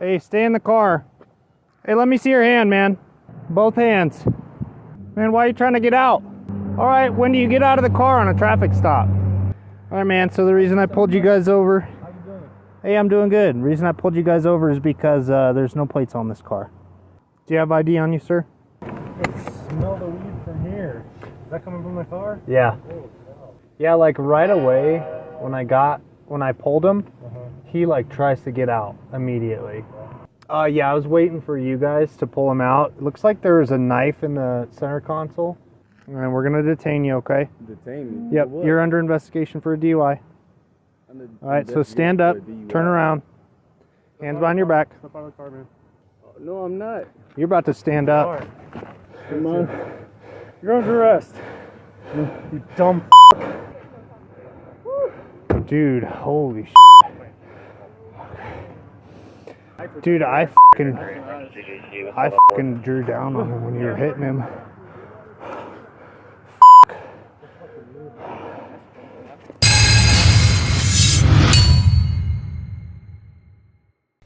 Hey, stay in the car. Hey, let me see your hand, man. Both hands. Man, why are you trying to get out? All right, when do you get out of the car on a traffic stop? All right, man, so the reason I pulled you guys over... How you doing? Hey, I'm doing good. The reason I pulled you guys over is because there's no plates on this car. Do you have ID on you, sir? I smell the weed from here. Is that coming from the car? Yeah. Oh, wow. Yeah, like right away when I pulled him, he like tries to get out immediately. Yeah, I was waiting for you guys to pull him out. It looks like there's a knife in the center console. And we're gonna detain you, okay? Detain me? Yep, you're under investigation for a DUI. All right, so stand up, turn around, hands behind your back. Step out of the car, man. No, I'm not. You're about to stand up. All right. Come on. You're under arrest. You dumb Dude, holy Dude, I fucking drew down on him when you were hitting him.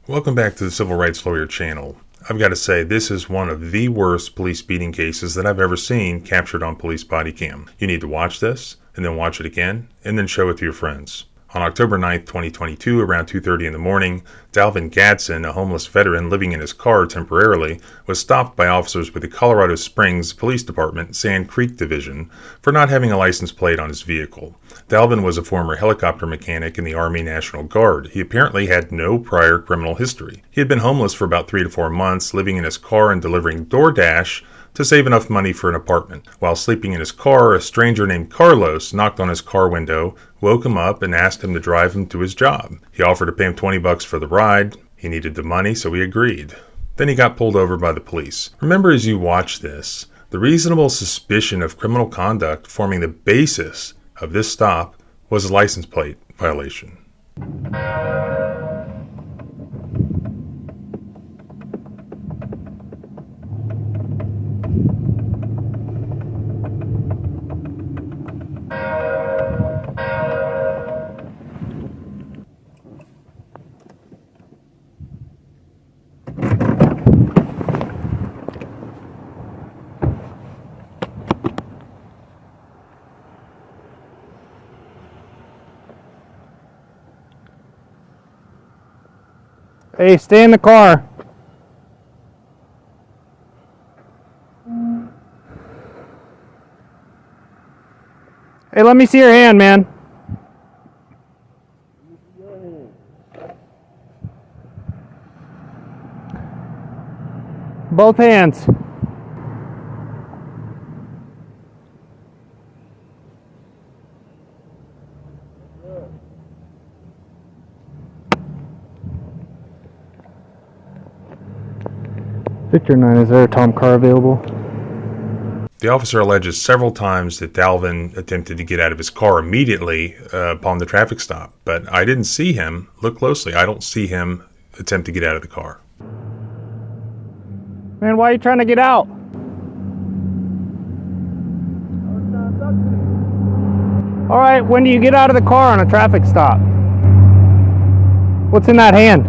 Welcome back to the Civil Rights Lawyer channel. I've got to say, this is one of the worst police beating cases that I've ever seen captured on police body cam. You need to watch this, and then watch it again, and then show it to your friends. On October 9th, 2022, around 2:30 in the morning, Dalvin Gadsden, a homeless veteran living in his car temporarily, was stopped by officers with the Colorado Springs Police Department Sand Creek Division for not having a license plate on his vehicle. Dalvin was a former helicopter mechanic in the Army National Guard. He apparently had no prior criminal history. He had been homeless for about 3 to 4 months, living in his car and delivering DoorDash to save enough money for an apartment. While sleeping in his car, a stranger named Carlos knocked on his car window, woke him up, and asked him to drive him to his job. He offered to pay him $20 for the ride. He needed the money, so he agreed. Then he got pulled over by the police. Remember, as you watch this, the reasonable suspicion of criminal conduct forming the basis of this stop was a license plate violation. Hey, stay in the car. Hey, let me see your hand, man. Both hands. Victor 9, is there a Tom car available? The officer alleges several times that Dalvin attempted to get out of his car immediately upon the traffic stop, but I didn't see him. Look closely. I don't see him attempt to get out of the car. Man, why are you trying to get out? All right, when do you get out of the car on a traffic stop? What's in that hand?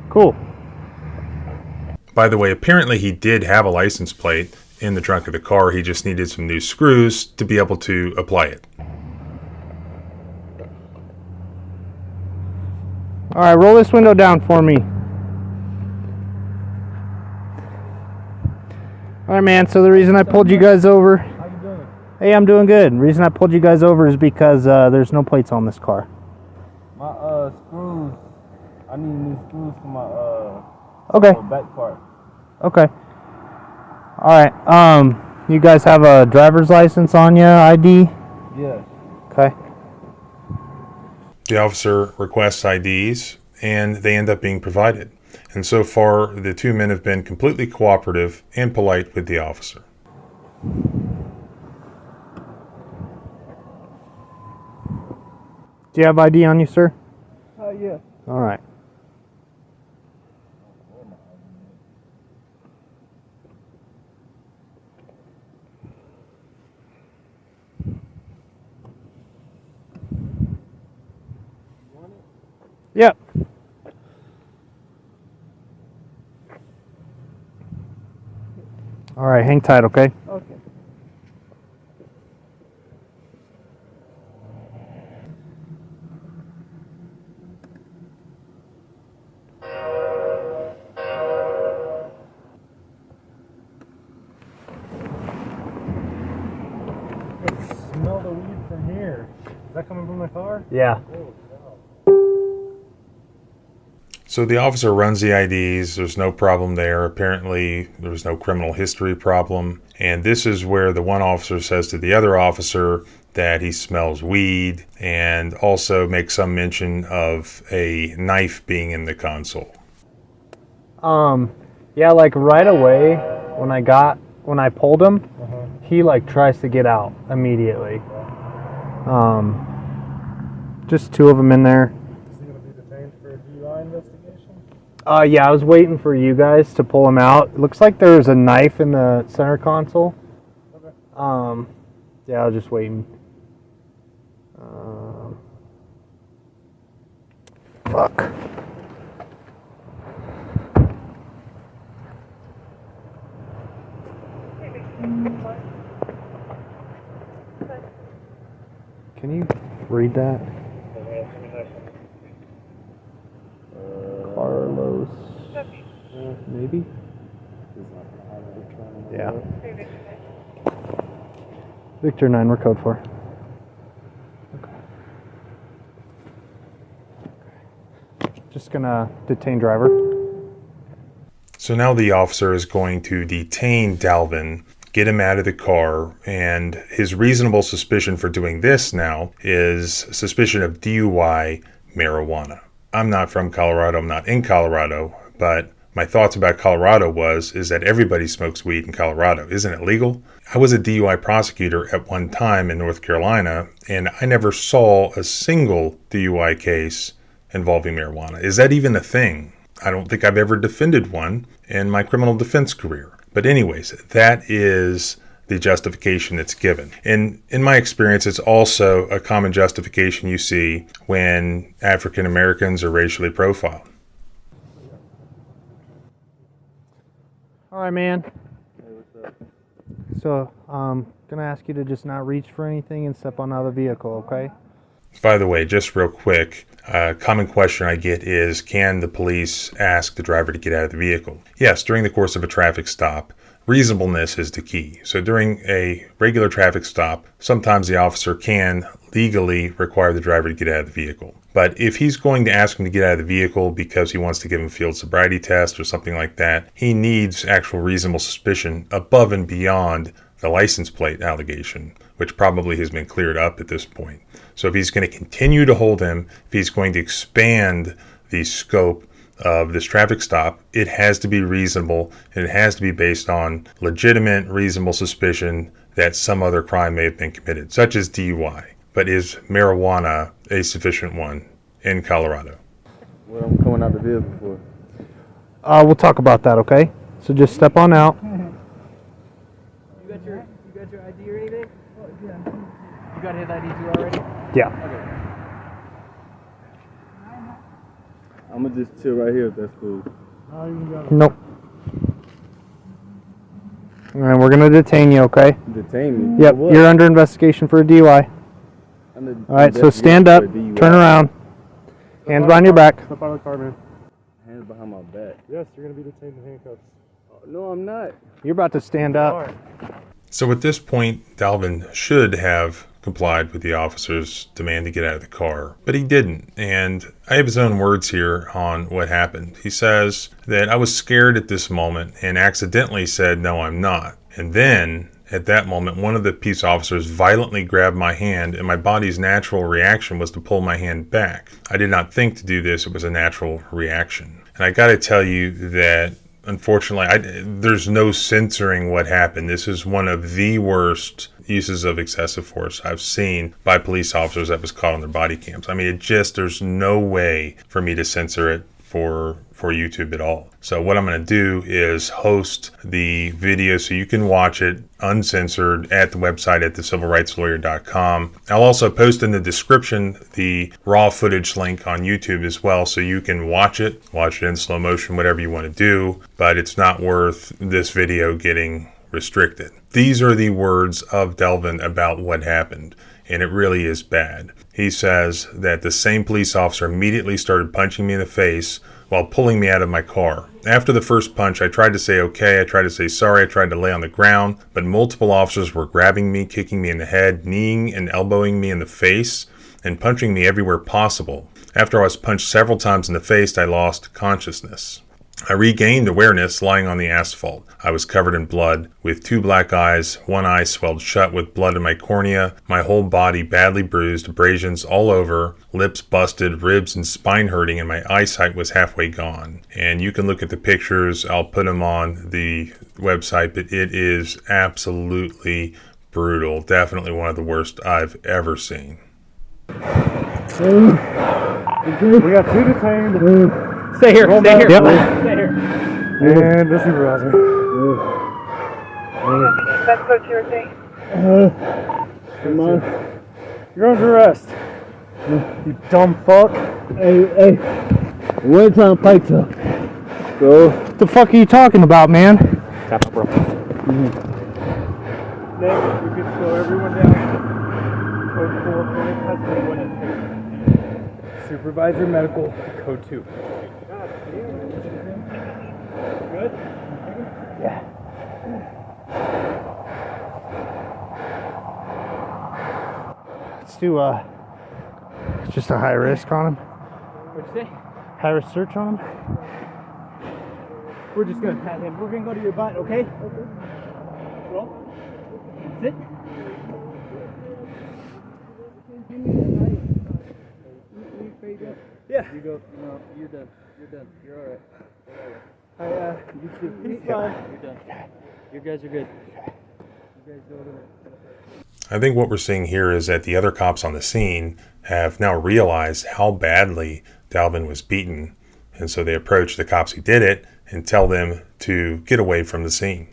Cool. By the way, apparently he did have a license plate in the trunk of the car. He just needed some new screws to be able to apply it. All right, roll this window down for me. All right, man, so the reason I pulled you guys over... How you doing? Hey, I'm doing good. The reason I pulled you guys over is because there's no plates on this car. My screws. I need new screws for my Okay. back part. Okay. All right. You guys have a driver's license on you, ID? Yes. Okay. The officer requests IDs, and they end up being provided. And so far, the two men have been completely cooperative and polite with the officer. Do you have ID on you, sir? Yeah. All right. Yep. All right, hang tight, okay? Okay. Smell the weed from here. Is that coming from my car? Yeah. So the officer runs the IDs. There's no problem there. Apparently, there's no criminal history problem. And this is where the one officer says to the other officer that he smells weed and also makes some mention of a knife being in the console. Yeah, like right away when I pulled him, he like tries to get out immediately. Just two of them in there. Is he going to be detained for a DUI investigation? Yeah, I was waiting for you guys to pull him out. It looks like there's a knife in the center console. Okay. Yeah, I was just waiting. Fuck. Can you read that? Carlos. Maybe? Yeah. Victor 9, we're code 4. Just gonna detain driver. So now the officer is going to detain Dalvin, get him out of the car, and his reasonable suspicion for doing this now is suspicion of DUI marijuana. I'm not from Colorado, I'm not in Colorado, but my thoughts about Colorado is that everybody smokes weed in Colorado. Isn't it legal? I was a DUI prosecutor at one time in North Carolina, and I never saw a single DUI case involving marijuana. Is that even a thing? I don't think I've ever defended one in my criminal defense career. But anyways, that is the justification that's given. And in my experience, it's also a common justification you see when African Americans are racially profiled. All right, man. Hey, what's up? So, gonna ask you to just not reach for anything and step on out of the vehicle, okay? By the way, just real quick, a common question I get is, can the police ask the driver to get out of the vehicle? Yes, during the course of a traffic stop, reasonableness is the key. So during a regular traffic stop, sometimes the officer can legally require the driver to get out of the vehicle. But if he's going to ask him to get out of the vehicle because he wants to give him a field sobriety test or something like that, he needs actual reasonable suspicion above and beyond the license plate allegation, which probably has been cleared up at this point. So if he's going to continue to hold him, if he's going to expand the scope of this traffic stop, it has to be reasonable, and it has to be based on legitimate, reasonable suspicion that some other crime may have been committed, such as DUI. But is marijuana a sufficient one in Colorado? What I'm coming out the vehicle for? We'll talk about that, okay? So just step on out. You got your ID or anything? Oh, yeah. You got his ID too already? Yeah. Okay. I'm gonna just chill right here if that's cool. Nope. All right, we're gonna detain you, okay? Detain me? Yep, For what? you're under investigation for a DUI. Under All right, so stand up, investigation for turn DUI. around, hands behind your back. Step out of the car, man. Hands behind my back. Yes, you're gonna be detained in handcuffs. No, I'm not. You're about to stand up. All right. So at this point, Dalvin should have complied with the officer's demand to get out of the car, but he didn't. And I have his own words here on what happened. He says that I was scared at this moment and accidentally said, "No, I'm not." And then at that moment, one of the peace officers violently grabbed my hand, and my body's natural reaction was to pull my hand back. I did not think to do this. It was a natural reaction. And I got to tell you that unfortunately, there's no censoring what happened. This is one of the worst uses of excessive force I've seen by police officers that was caught on their body cams. I mean, there's no way for me to censor it for YouTube at all. So what I'm going to do is host the video so you can watch it uncensored at the website at thecivilrightslawyer.com. I'll also post in the description the raw footage link on YouTube as well, so you can watch it in slow motion, whatever you want to do, but it's not worth this video getting restricted. These are the words of Delvin about what happened, and it really is bad. He says that the same police officer immediately started punching me in the face while pulling me out of my car. After the first punch, I tried to say okay, I tried to say sorry, I tried to lay on the ground, but multiple officers were grabbing me, kicking me in the head, kneeing and elbowing me in the face, and punching me everywhere possible. After I was punched several times in the face, I lost consciousness. I regained awareness lying on the asphalt. I was covered in blood, with 2 black eyes, one eye swelled shut with blood in my cornea, my whole body badly bruised, abrasions all over, lips busted, ribs and spine hurting, and my eyesight was halfway gone. And you can look at the pictures. I'll put them on the website, but it is absolutely brutal. Definitely one of the worst I've ever seen. We got 2 detained. Stay here. Stay here. Yep. Stay here. And the supervisor. That's what you're saying. Come on. You're under arrest. You dumb fuck. Hey, where's our pizza? Bro. What the fuck are you talking about, man? Tap up, bro. Next, we could slow everyone down. Code 4, clinic custody when it's supervisor medical, code 2. Good? Yeah. Let's do just a high risk on him. What'd you say? High risk search on him. We're just gonna pat him. We're gonna go to your butt, okay? Okay. Roll. Sit. Yeah. You go. No, you're done. You're done. You're all right. You too. He's fine. You're done. You guys are good. You guys go over there. I think what we're seeing here is that the other cops on the scene have now realized how badly Dalvin was beaten, and so they approach the cops who did it and tell them to get away from the scene.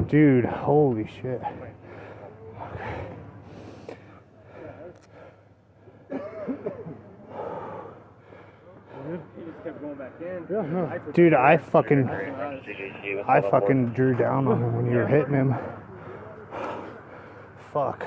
Dude, holy shit. Yeah, no. Dude, I fucking drew down on him when you were hitting him. Fuck.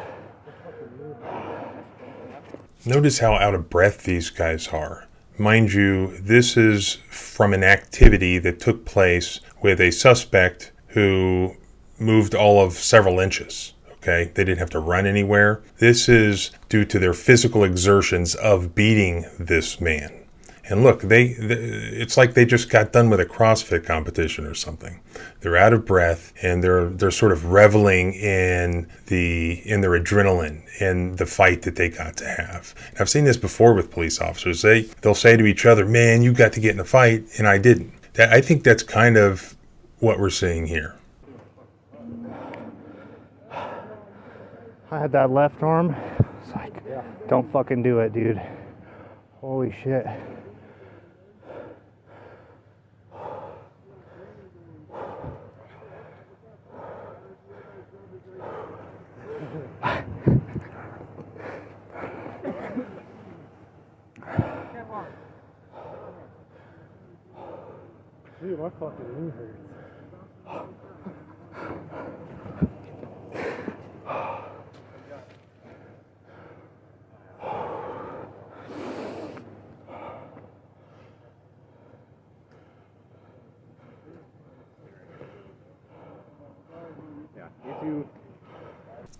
Notice how out of breath these guys are. Mind you, this is from an activity that took place with a suspect who moved all of several inches. Okay, they didn't have to run anywhere. This is due to their physical exertions of beating this man. And look, it's like they just got done with a CrossFit competition or something. They're out of breath and they're sort of reveling in their adrenaline and the fight that they got to have. And I've seen this before with police officers. They'll say to each other, "Man, you got to get in a fight," and I didn't. I think that's kind of what we're seeing here. I had that left arm. It's like, don't fucking do it, dude. Holy shit. Dude, my fucking knee hurts.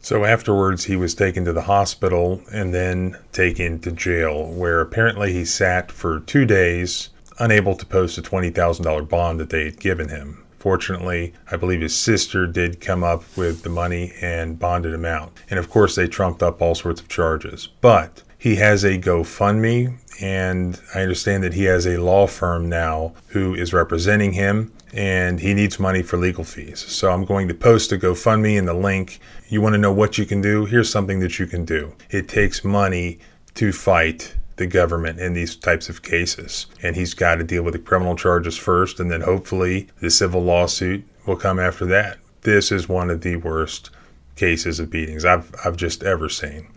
So afterwards, he was taken to the hospital and then taken to jail, where apparently he sat for 2 days, unable to post a $20,000 bond that they had given him. Fortunately, I believe his sister did come up with the money and bonded him out. And of course, they trumped up all sorts of charges. But he has a GoFundMe, and I understand that he has a law firm now who is representing him, and he needs money for legal fees. So I'm going to post a GoFundMe in the link. You want to know what you can do? Here's something that you can do. It takes money to fight the government in these types of cases. And he's got to deal with the criminal charges first, and then hopefully the civil lawsuit will come after that. This is one of the worst cases of beatings I've just ever seen.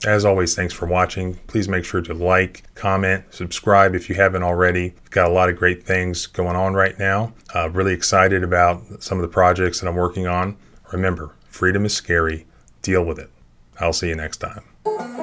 As always, thanks for watching. Please make sure to like, comment, subscribe if you haven't already. We've got a lot of great things going on right now. Really excited about some of the projects that I'm working on. Remember, freedom is scary. Deal with it. I'll see you next time.